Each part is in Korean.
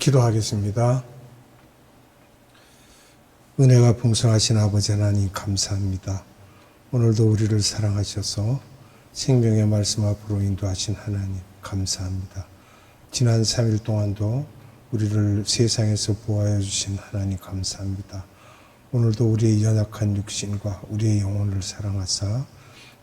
기도하겠습니다. 은혜가 풍성하신 아버지 하나님 감사합니다. 오늘도 우리를 사랑하셔서 생명의 말씀 앞으로 인도하신 하나님 감사합니다. 지난 3일 동안도 우리를 세상에서 보호하여 주신 하나님 감사합니다. 오늘도 우리의 연약한 육신과 우리의 영혼을 사랑하사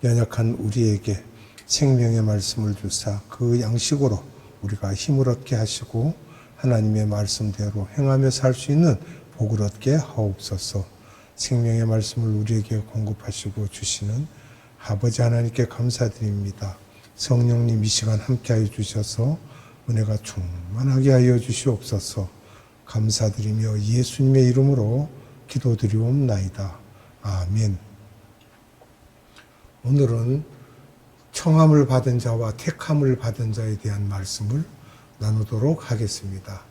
연약한 우리에게 생명의 말씀을 주사 그 양식으로 우리가 힘을 얻게 하시고 하나님의 말씀대로 행하며 살 수 있는 복을 얻게 하옵소서. 생명의 말씀을 우리에게 공급하시고 주시는 아버지 하나님께 감사드립니다. 성령님 이 시간 함께하여 주셔서 은혜가 충만하게 하여 주시옵소서. 감사드리며 예수님의 이름으로 기도드리옵나이다. 아멘. 오늘은 청함을 받은 자와 택함을 받은 자에 대한 말씀을 나누도록 하겠습니다.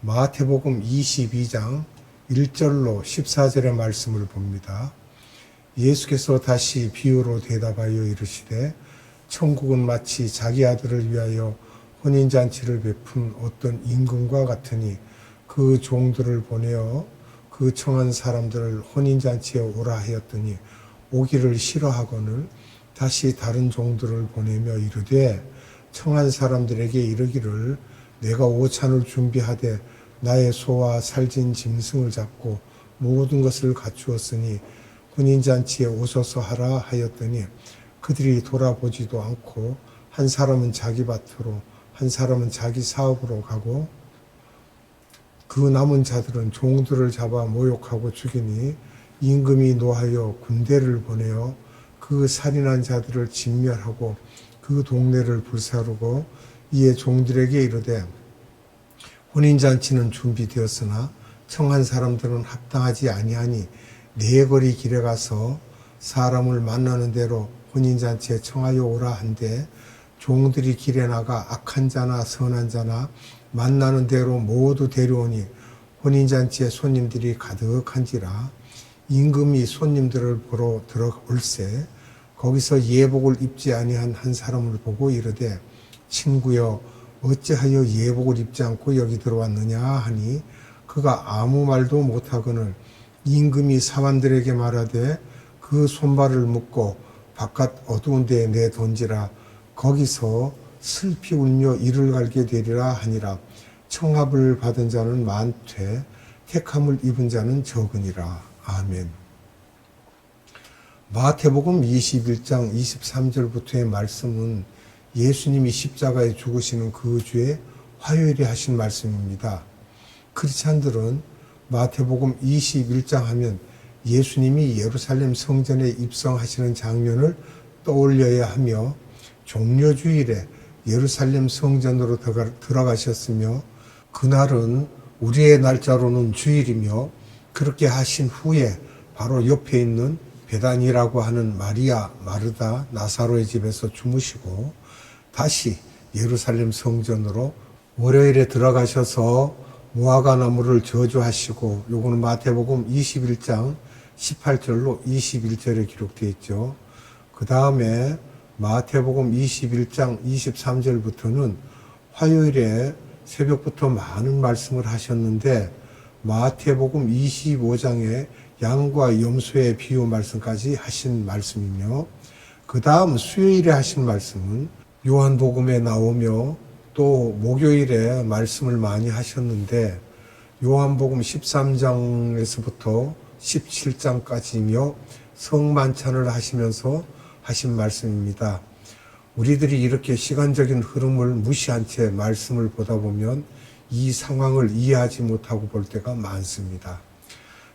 마태복음 22장 1절로 14절의 말씀을 봅니다. 예수께서 다시 비유로 대답하여 이르시되 천국은 마치 자기 아들을 위하여 혼인잔치를 베푼 어떤 임금과 같으니 그 종들을 보내어 그 청한 사람들을 혼인잔치에 오라 하였더니 오기를 싫어하거늘 다시 다른 종들을 보내며 이르되 청한 사람들에게 이르기를 내가 오찬을 준비하되 나의 소와 살진 짐승을 잡고 모든 것을 갖추었으니 혼인잔치에 오소서 하라 하였더니 그들이 돌아보지도 않고 한 사람은 자기 밭으로 한 사람은 자기 사업으로 가고 그 남은 자들은 종들을 잡아 모욕하고 죽이니 임금이 노하여 군대를 보내어 그 살인한 자들을 진멸하고 그 동네를 불사르고 이에 종들에게 이르되 혼인잔치는 준비되었으나 청한 사람들은 합당하지 아니하니 네 거리 길에 가서 사람을 만나는 대로 혼인잔치에 청하여 오라 한데 종들이 길에 나가 악한 자나 선한 자나 만나는 대로 모두 데려오니 혼인잔치에 손님들이 가득한지라 임금이 손님들을 보러 들어올세 거기서 예복을 입지 아니한 한 사람을 보고 이르되 친구여 어찌하여 예복을 입지 않고 여기 들어왔느냐 하니 그가 아무 말도 못하거늘 임금이 사람들에게 말하되 그 손발을 묶고 바깥 어두운 데에 내던지라 거기서 슬피 울며 이를 갈게 되리라 하니라. 청합을 받은 자는 많되 택함을 입은 자는 적으니라. 아멘. 마태복음 21장 23절부터의 말씀은 예수님이 십자가에 죽으시는 그 주에 화요일에 하신 말씀입니다. 크리스찬들은 마태복음 21장 하면 예수님이 예루살렘 성전에 입성하시는 장면을 떠올려야 하며 종려주일에 예루살렘 성전으로 들어가셨으며 그날은 우리의 날짜로는 주일이며 그렇게 하신 후에 바로 옆에 있는 베다니라고 하는 마리아, 마르다, 나사로의 집에서 주무시고 다시 예루살렘 성전으로 월요일에 들어가셔서 무화과 나무를 저주하시고 요거는 마태복음 21장 18절로 21절에 기록되어 있죠. 그 다음에 마태복음 21장 23절부터는 화요일에 새벽부터 많은 말씀을 하셨는데 마태복음 25장에 양과 염소의 비유 말씀까지 하신 말씀이며 그 다음 수요일에 하신 말씀은 요한복음에 나오며 또 목요일에 말씀을 많이 하셨는데 요한복음 13장에서부터 17장까지며 성만찬을 하시면서 하신 말씀입니다. 우리들이 이렇게 시간적인 흐름을 무시한 채 말씀을 보다 보면 이 상황을 이해하지 못하고 볼 때가 많습니다.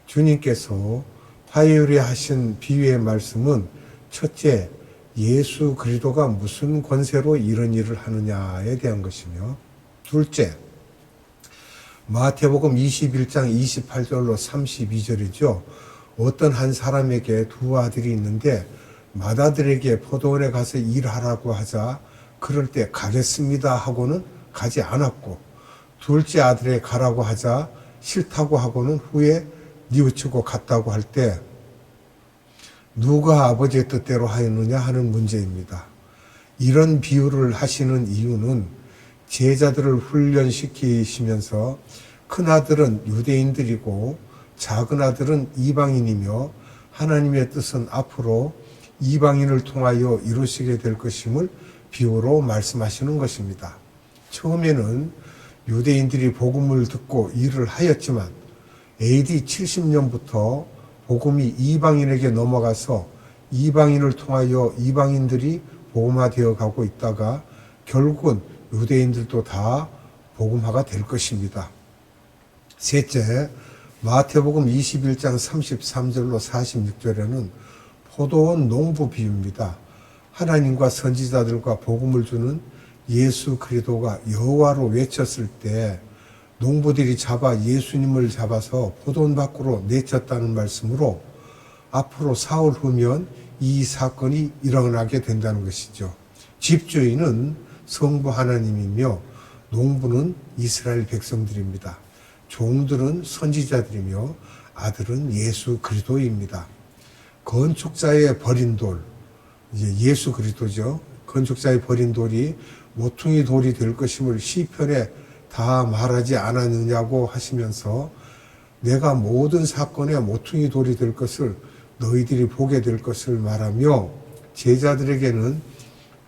주님께서 화요일에 하신 비유의 말씀은 첫째, 예수 그리스도가 무슨 권세로 이런 일을 하느냐에 대한 것이며 둘째, 마태복음 21장 28절로 32절이죠. 어떤 한 사람에게 두 아들이 있는데 맏아들에게 포도원에 가서 일하라고 하자 그럴 때 가겠습니다 하고는 가지 않았고 둘째 아들에 가라고 하자 싫다고 하고는 후에 뉘우치고 갔다고 할 때 누가 아버지의 뜻대로 하였느냐 하는 문제입니다. 이런 비유를 하시는 이유는 제자들을 훈련시키시면서 큰아들은 유대인들이고 작은 아들은 이방인이며 하나님의 뜻은 앞으로 이방인을 통하여 이루시게 될 것임을 비유로 말씀하시는 것입니다. 처음에는 유대인들이 복음을 듣고 일을 하였지만 AD 70년부터 복음이 이방인에게 넘어가서 이방인을 통하여 이방인들이 복음화되어 가고 있다가 결국은 유대인들도 다 복음화가 될 것입니다. 셋째, 마태복음 21장 33절로 46절에는 포도원 농부 비유입니다. 하나님과 선지자들과 복음을 주는 예수 그리스도가 여호와로 외쳤을 때 농부들이 예수님을 잡아서 포도원 밖으로 내쳤다는 말씀으로 앞으로 사흘 후면 이 사건이 일어나게 된다는 것이죠. 집주인은 성부 하나님이며 농부는 이스라엘 백성들입니다. 종들은 선지자들이며 아들은 예수 그리스도입니다. 건축자의 버린 돌, 이제 예수 그리스도죠. 건축자의 버린 돌이 모퉁이 돌이 될 것임을 시편에 다 말하지 않았느냐고 하시면서 내가 모든 사건의 모퉁이 돌이 될 것을 너희들이 보게 될 것을 말하며 제자들에게는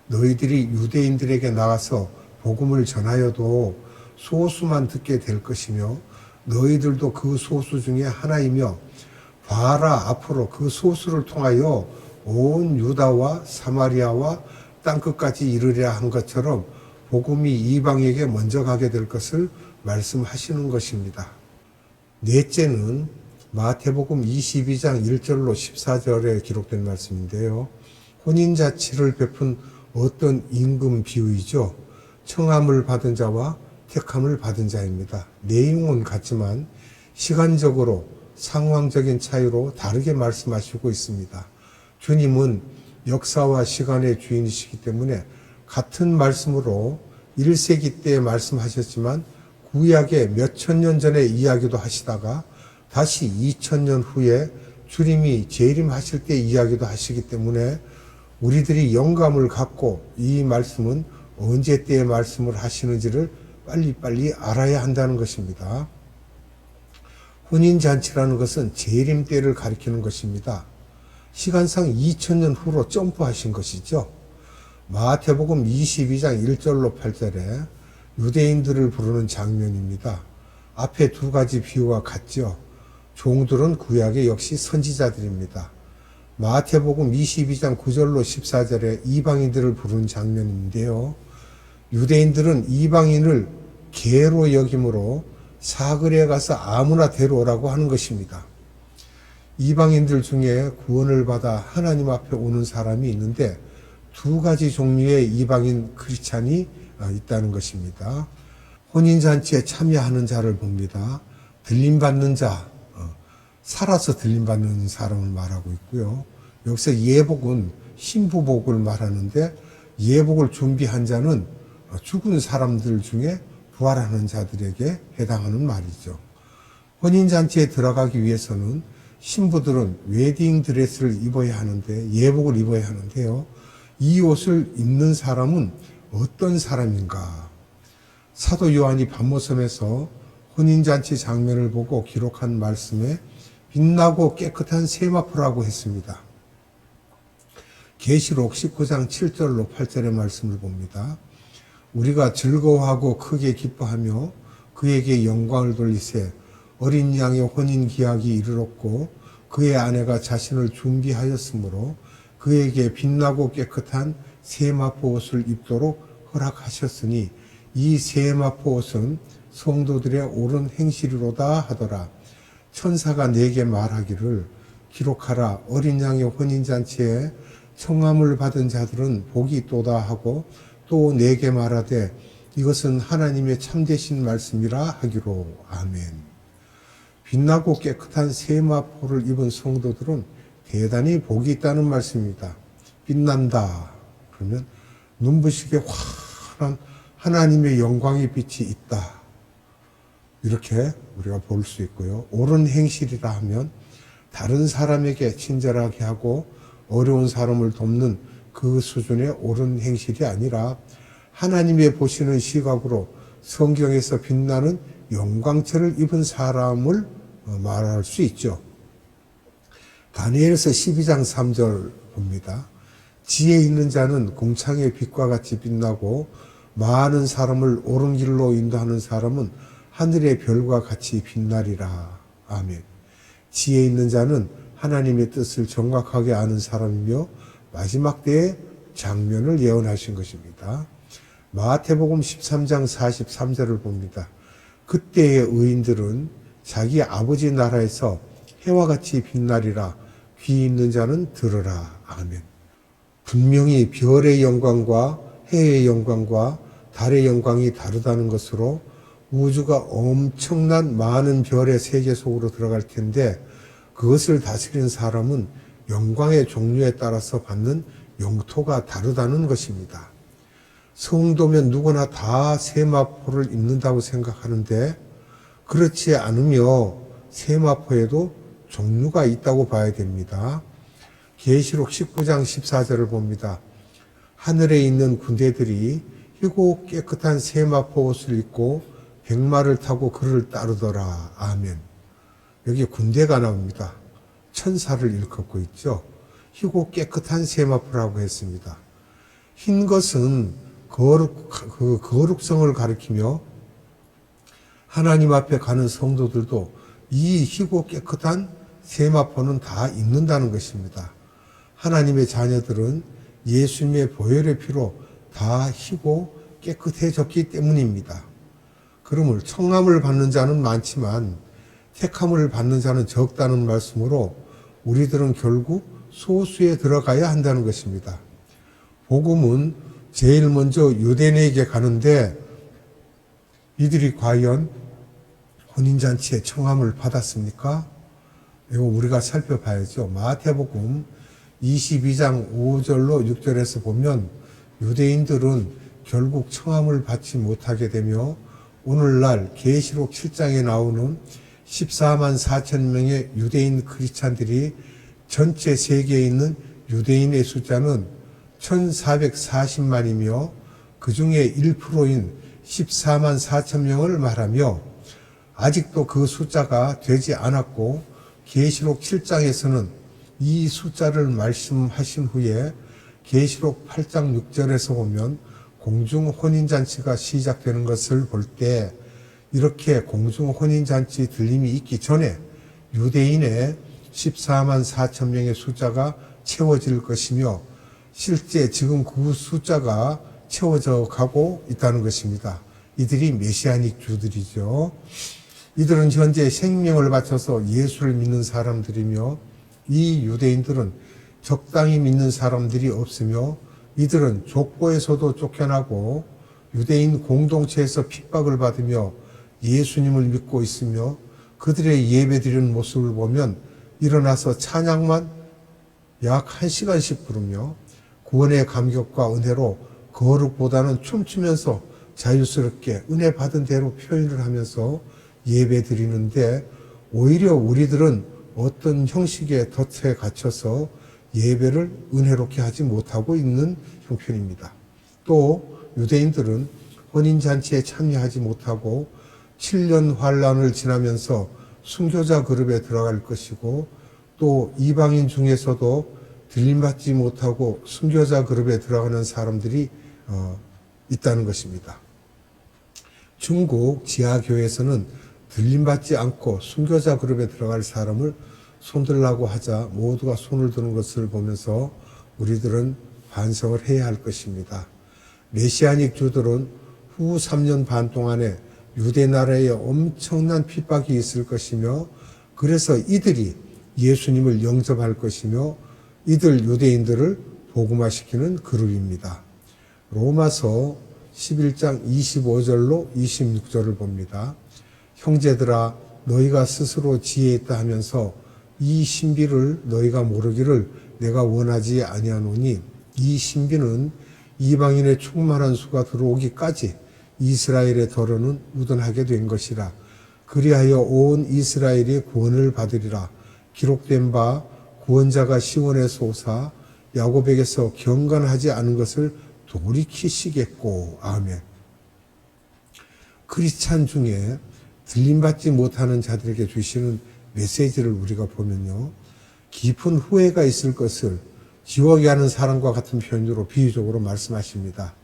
너희들이 유대인들에게 나가서 복음을 전하여도 소수만 듣게 될 것이며 너희들도 그 소수 중에 하나이며 봐라 앞으로 그 소수를 통하여 온 유다와 사마리아와 땅끝까지 이르려 한 것처럼 복음이 이방에게 먼저 가게 될 것을 말씀하시는 것입니다. 넷째는 마태복음 22장 1절로 14절에 기록된 말씀인데요. 혼인잔치를 베푼 어떤 임금 비유이죠. 청함을 받은 자와 택함을 받은 자입니다. 내용은 같지만 시간적으로 상황적인 차이로 다르게 말씀하시고 있습니다. 주님은 역사와 시간의 주인이시기 때문에 같은 말씀으로 1세기 때 말씀하셨지만 구약의 몇천 년 전에 이야기도 하시다가 다시 2000년 후에 주님이 재림하실 때 이야기도 하시기 때문에 우리들이 영감을 갖고 이 말씀은 언제 때의 말씀을 하시는지를 빨리빨리 알아야 한다는 것입니다. 혼인잔치라는 것은 재림 때를 가리키는 것입니다. 시간상 2000년 후로 점프하신 것이죠. 마태복음 22장 1절로 8절에 유대인들을 부르는 장면입니다. 앞에 두 가지 비유와 같죠. 종들은 구약의 역시 선지자들입니다. 마태복음 22장 9절로 14절에 이방인들을 부르는 장면인데요. 유대인들은 이방인을 개로 여김으로 사거리에 가서 아무나 데려오라고 하는 것입니다. 이방인들 중에 구원을 받아 하나님 앞에 오는 사람이 있는데 두 가지 종류의 이방인 크리스찬이 있다는 것입니다. 혼인잔치에 참여하는 자를 봅니다. 들림받는 자, 살아서 들림받는 사람을 말하고 있고요. 여기서 예복은 신부복을 말하는데 예복을 준비한 자는 죽은 사람들 중에 부활하는 자들에게 해당하는 말이죠. 혼인잔치에 들어가기 위해서는 신부들은 웨딩 드레스를 입어야 하는데 예복을 입어야 하는데요. 이 옷을 입는 사람은 어떤 사람인가? 사도 요한이 반모섬에서 혼인잔치 장면을 보고 기록한 말씀에 빛나고 깨끗한 세마포라고 했습니다. 계시록 19장 7절로 8절의 말씀을 봅니다. 우리가 즐거워하고 크게 기뻐하며 그에게 영광을 돌리세 어린 양의 혼인 기약이 이르렀고 그의 아내가 자신을 준비하였으므로 그에게 빛나고 깨끗한 세마포 옷을 입도록 허락하셨으니 이 세마포 옷은 성도들의 옳은 행실이로다 하더라. 천사가 내게 말하기를 기록하라. 어린 양의 혼인잔치에 청함을 받은 자들은 복이 있도다 하고 또 내게 말하되 이것은 하나님의 참되신 말씀이라 하기로. 아멘. 빛나고 깨끗한 세마포를 입은 성도들은 대단히 복이 있다는 말씀입니다. 빛난다. 그러면 눈부시게 환한 하나님의 영광의 빛이 있다. 이렇게 우리가 볼 수 있고요. 옳은 행실이라 하면 다른 사람에게 친절하게 하고 어려운 사람을 돕는 그 수준의 옳은 행실이 아니라 하나님의 보시는 시각으로 성경에서 빛나는 영광처를 입은 사람을 말할 수 있죠. 다니엘서 12장 3절 봅니다. 지혜 있는 자는 공창의 빛과 같이 빛나고 많은 사람을 옳은 길로 인도하는 사람은 하늘의 별과 같이 빛나리라. 아멘. 지혜 있는 자는 하나님의 뜻을 정확하게 아는 사람이며 마지막 때의 장면을 예언하신 것입니다. 마태복음 13장 43절을 봅니다. 그때의 의인들은 자기 아버지 나라에서 해와 같이 빛나리라. 귀 있는 자는 들으라. 아멘. 분명히 별의 영광과 해의 영광과 달의 영광이 다르다는 것으로 우주가 엄청난 많은 별의 세계 속으로 들어갈 텐데 그것을 다스리는 사람은 영광의 종류에 따라서 받는 영토가 다르다는 것입니다. 성도면 누구나 다 세마포를 입는다고 생각하는데 그렇지 않으며 세마포에도 종류가 있다고 봐야 됩니다. 계시록 19장 14절을 봅니다. 하늘에 있는 군대들이 희고 깨끗한 세마포 옷을 입고 백마를 타고 그를 따르더라. 아멘. 여기 군대가 나옵니다. 천사를 일컫고 있죠. 희고 깨끗한 세마포라고 했습니다. 흰 것은 거룩성을 가리키며 하나님 앞에 가는 성도들도 이 희고 깨끗한 세마포는 다 입는다는 것입니다. 하나님의 자녀들은 예수님의 보혈의 피로 다 희고 깨끗해졌기 때문입니다. 그러므로 청함을 받는 자는 많지만 택함을 받는 자는 적다는 말씀으로 우리들은 결국 소수에 들어가야 한다는 것입니다. 복음은 제일 먼저 유대인에게 가는데 이들이 과연 혼인잔치에 청함을 받았습니까? 이거 우리가 살펴봐야죠. 마태복음 22장 5절로 6절에서 보면 유대인들은 결국 청함을 받지 못하게 되며 오늘날 계시록 7장에 나오는 14만 4천 명의 유대인 크리스찬들이 전체 세계에 있는 유대인의 숫자는 1440만이며 그 중에 1%인 14만 4천 명을 말하며 아직도 그 숫자가 되지 않았고 계시록 7장에서는 이 숫자를 말씀하신 후에 계시록 8장 6절에서 보면 공중 혼인잔치가 시작되는 것을 볼 때 이렇게 공중 혼인잔치 들림이 있기 전에 유대인의 14만 4천 명의 숫자가 채워질 것이며 실제 지금 그 숫자가 채워져 가고 있다는 것입니다. 이들이 메시아닉 주들이죠. 이들은 현재 생명을 바쳐서 예수를 믿는 사람들이며 이 유대인들은 적당히 믿는 사람들이 없으며 이들은 족보에서도 쫓겨나고 유대인 공동체에서 핍박을 받으며 예수님을 믿고 있으며 그들의 예배드리는 모습을 보면 일어나서 찬양만 약 1시간씩 부르며 구원의 감격과 은혜로 거룩보다는 춤추면서 자유스럽게 은혜 받은 대로 표현을 하면서 예배드리는데 오히려 우리들은 어떤 형식의 덫에 갇혀서 예배를 은혜롭게 하지 못하고 있는 형편입니다. 또 유대인들은 혼인잔치에 참여하지 못하고 7년 환란을 지나면서 순교자 그룹에 들어갈 것이고 또 이방인 중에서도 들림받지 못하고 순교자 그룹에 들어가는 사람들이 있다는 것입니다. 중국 지하교회에서는 들림받지 않고 순교자 그룹에 들어갈 사람을 손들라고 하자 모두가 손을 드는 것을 보면서 우리들은 반성을 해야 할 것입니다. 메시아닉 주들은 후 3년 반 동안에 유대 나라에 엄청난 핍박이 있을 것이며 그래서 이들이 예수님을 영접할 것이며 이들 유대인들을 복음화시키는 그룹입니다. 로마서 11장 25절로 26절을 봅니다. 형제들아 너희가 스스로 지혜 있다 하면서 이 신비를 너희가 모르기를 내가 원하지 아니하노니 이 신비는 이방인의 충만한 수가 들어오기까지 이스라엘의 더러는 무던하게 된 것이라. 그리하여 온 이스라엘이 구원을 받으리라. 기록된 바 구원자가 시온에서 오사 야곱에게서 경건하지 않은 것을 돌이키시겠고. 아멘. 크리스찬 중에 들림받지 못하는 자들에게 주시는 메시지를 우리가 보면요, 깊은 후회가 있을 것을 지옥에 가는 사람과 같은 표현으로 비유적으로 말씀하십니다.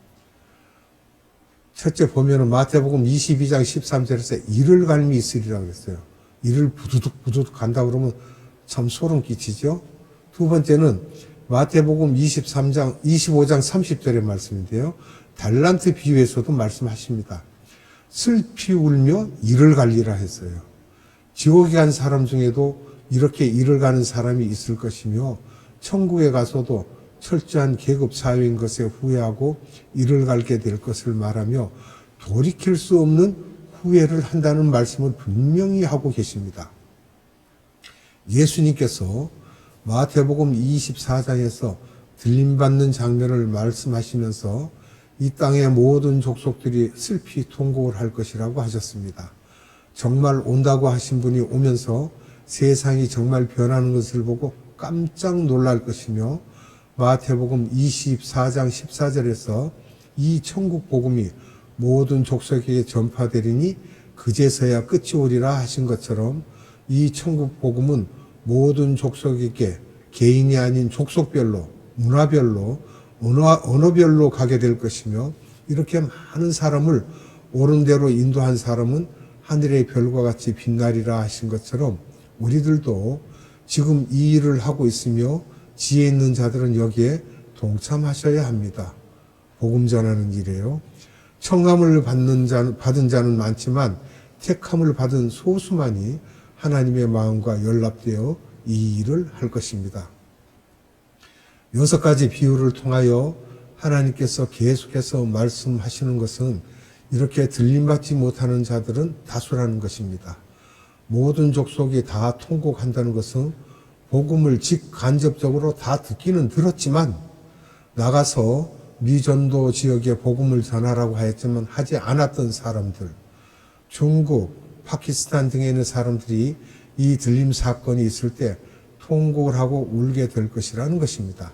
첫째 보면은 마태복음 22장 13절에서 이를 갈미 있으리라고 했어요. 이를 부두둑 간다 그러면 참 소름 끼치죠. 두 번째는 마태복음 25장 30절의 말씀인데요. 달란트 비유에서도 말씀하십니다. 슬피 울며 이를 갈리라 했어요. 지옥에 간 사람 중에도 이렇게 이를 가는 사람이 있을 것이며 천국에 가서도 철저한 계급 사회인 것에 후회하고 이를 갈게 될 것을 말하며 돌이킬 수 없는 후회를 한다는 말씀을 분명히 하고 계십니다. 예수님께서 마태복음 24장에서 들림받는 장면을 말씀하시면서 이 땅의 모든 족속들이 슬피 통곡을 할 것이라고 하셨습니다. 정말 온다고 하신 분이 오면서 세상이 정말 변하는 것을 보고 깜짝 놀랄 것이며 마태복음 24장 14절에서 이 천국 복음이 모든 족속에게 전파되리니 그제서야 끝이 오리라 하신 것처럼 이 천국 복음은 모든 족속에게 개인이 아닌 족속별로, 문화별로, 언어별로 가게 될 것이며 이렇게 많은 사람을 옳은 대로 인도한 사람은 하늘의 별과 같이 빛나리라 하신 것처럼 우리들도 지금 이 일을 하고 있으며 지혜 있는 자들은 여기에 동참하셔야 합니다. 복음 전하는 일이에요. 청함을 받은 자는 많지만 택함을 받은 소수만이 하나님의 마음과 연락되어 이 일을 할 것입니다. 6가지 비유를 통하여 하나님께서 계속해서 말씀하시는 것은 이렇게 들림받지 못하는 자들은 다수라는 것입니다. 모든 족속이 다 통곡한다는 것은 복음을 직간접적으로 다 듣기는 들었지만 나가서 미전도 지역에 복음을 전하라고 하였지만 하지 않았던 사람들, 중국, 파키스탄 등에 있는 사람들이 이 들림 사건이 있을 때 통곡을 하고 울게 될 것이라는 것입니다.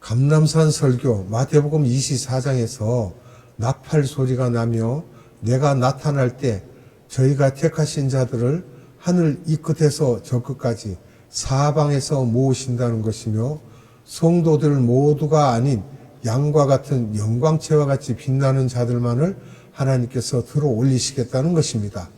감람산 설교 마태복음 24장에서 나팔 소리가 나며 내가 나타날 때 저희가 택하신 자들을 하늘 이 끝에서 저 끝까지 사방에서 모으신다는 것이며 성도들 모두가 아닌 양과 같은 영광체와 같이 빛나는 자들만을 하나님께서 들어 올리시겠다는 것입니다.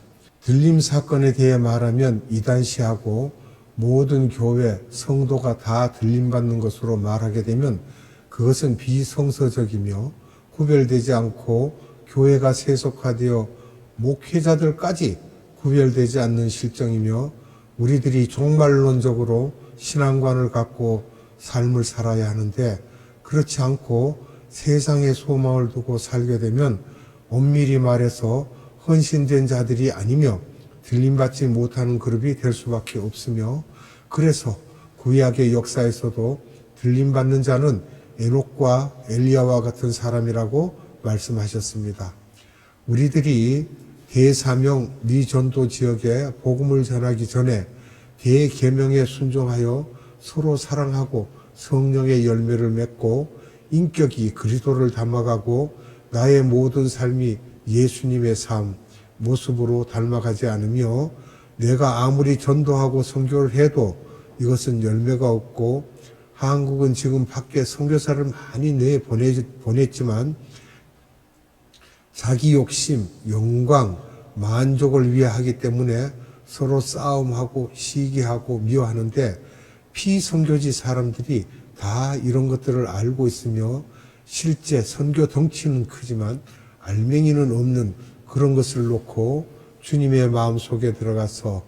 들림 사건에 대해 말하면 이단시하고 모든 교회 성도가 다 들림받는 것으로 말하게 되면 그것은 비성서적이며 구별되지 않고 교회가 세속화되어 목회자들까지 구별되지 않는 실정이며 우리들이 종말론적으로 신앙관을 갖고 삶을 살아야 하는데 그렇지 않고 세상의 소망을 두고 살게 되면 엄밀히 말해서 헌신된 자들이 아니며 들림받지 못하는 그룹이 될 수밖에 없으며 그래서 구약의 역사에서도 들림받는 자는 에녹과 엘리야와 같은 사람이라고 말씀하셨습니다. 우리들이 대사명 미전도 지역에 복음을 전하기 전에 대계명에 순종하여 서로 사랑하고 성령의 열매를 맺고 인격이 그리스도를 닮아가고 나의 모든 삶이 예수님의 삶, 모습으로 닮아가지 않으며 내가 아무리 전도하고 선교를 해도 이것은 열매가 없고 한국은 지금 밖에 선교사를 많이 보냈지만 자기 욕심, 영광, 만족을 위해 하기 때문에 서로 싸움하고 시기하고 미워하는데 피선교지 사람들이 다 이런 것들을 알고 있으며 실제 선교 덩치는 크지만 알맹이는 없는 그런 것을 놓고 주님의 마음속에 들어가서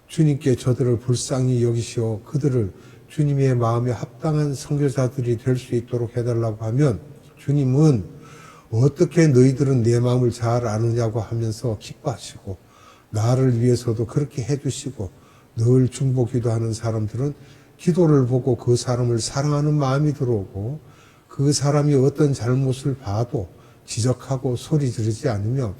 주님께 저들을 불쌍히 여기시어 그들을 주님의 마음에 합당한 선교사들이 될 수 있도록 해달라고 하면 주님은 어떻게 너희들은 내 마음을 잘 아느냐고 하면서 기뻐하시고 나를 위해서도 그렇게 해주시고 늘 중보 기도하는 사람들은 기도를 보고 그 사람을 사랑하는 마음이 들어오고 그 사람이 어떤 잘못을 봐도 지적하고 소리 지르지 않으며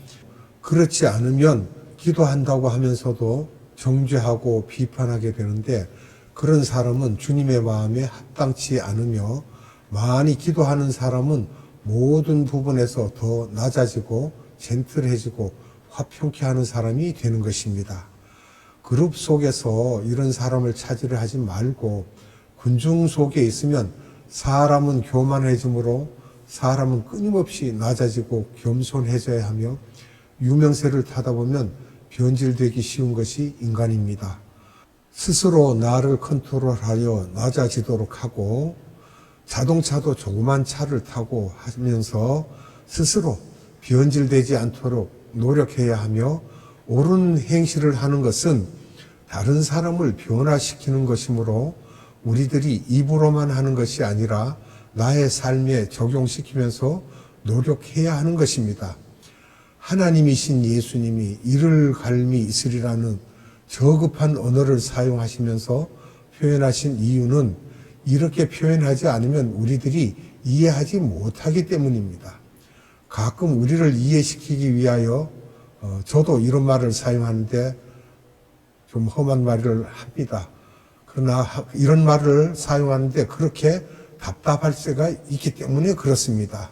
그렇지 않으면 기도한다고 하면서도 정죄하고 비판하게 되는데 그런 사람은 주님의 마음에 합당치 않으며 많이 기도하는 사람은 모든 부분에서 더 낮아지고 젠틀해지고 화평케 하는 사람이 되는 것입니다. 그룹 속에서 이런 사람을 찾으려 하지 말고 군중 속에 있으면 사람은 교만해지므로 사람은 끊임없이 낮아지고 겸손해져야 하며 유명세를 타다 보면 변질되기 쉬운 것이 인간입니다. 스스로 나를 컨트롤하여 낮아지도록 하고 자동차도 조그만 차를 타고 하면서 스스로 변질되지 않도록 노력해야 하며 옳은 행실을 하는 것은 다른 사람을 변화시키는 것이므로 우리들이 입으로만 하는 것이 아니라 나의 삶에 적용시키면서 노력해야 하는 것입니다. 하나님이신 예수님이 이를 갈미 있으리라는 저급한 언어를 사용하시면서 표현하신 이유는 이렇게 표현하지 않으면 우리들이 이해하지 못하기 때문입니다. 가끔 우리를 이해시키기 위하여 저도 이런 말을 사용하는데 좀 험한 말을 합니다. 그러나 이런 말을 사용하는데 그렇게 답답할 때가 있기 때문에 그렇습니다.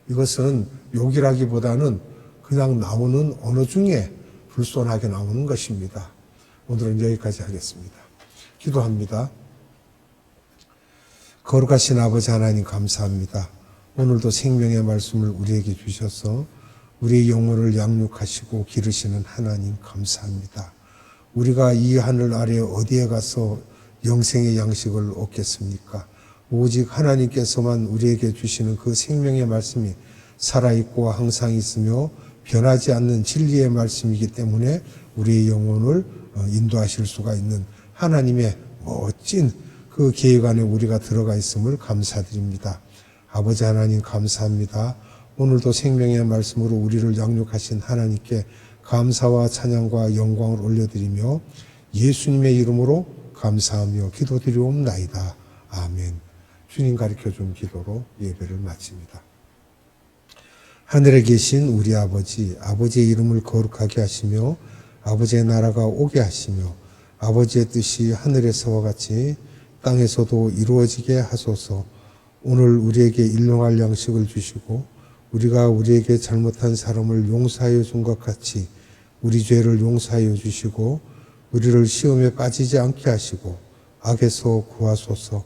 이것은 욕이라기보다는 그냥 나오는 언어 중에 불손하게 나오는 것입니다. 오늘은 여기까지 하겠습니다. 기도합니다. 거룩하신 아버지 하나님 감사합니다. 오늘도 생명의 말씀을 우리에게 주셔서 우리의 영혼을 양육하시고 기르시는 하나님 감사합니다. 우리가 이 하늘 아래 어디에 가서 영생의 양식을 얻겠습니까? 오직 하나님께서만 우리에게 주시는 그 생명의 말씀이 살아있고 항상 있으며 변하지 않는 진리의 말씀이기 때문에 우리의 영혼을 인도하실 수가 있는 하나님의 멋진 그 계획 안에 우리가 들어가 있음을 감사드립니다. 아버지 하나님 감사합니다. 오늘도 생명의 말씀으로 우리를 양육하신 하나님께 감사와 찬양과 영광을 올려드리며 예수님의 이름으로 감사하며 기도드리옵나이다. 아멘. 주님 가르쳐준 기도로 예배를 마칩니다. 하늘에 계신 우리 아버지, 아버지의 이름을 거룩하게 하시며 아버지의 나라가 오게 하시며 아버지의 뜻이 하늘에서와 같이 땅에서도 이루어지게 하소서. 오늘 우리에게 일용할 양식을 주시고 우리가 우리에게 잘못한 사람을 용서하여 준 것 같이 우리 죄를 용서하여 주시고 우리를 시험에 빠지지 않게 하시고 악에서 구하소서.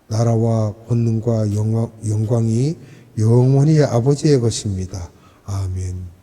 나라와 권능과 영광이 영원히 아버지의 것입니다. 아멘.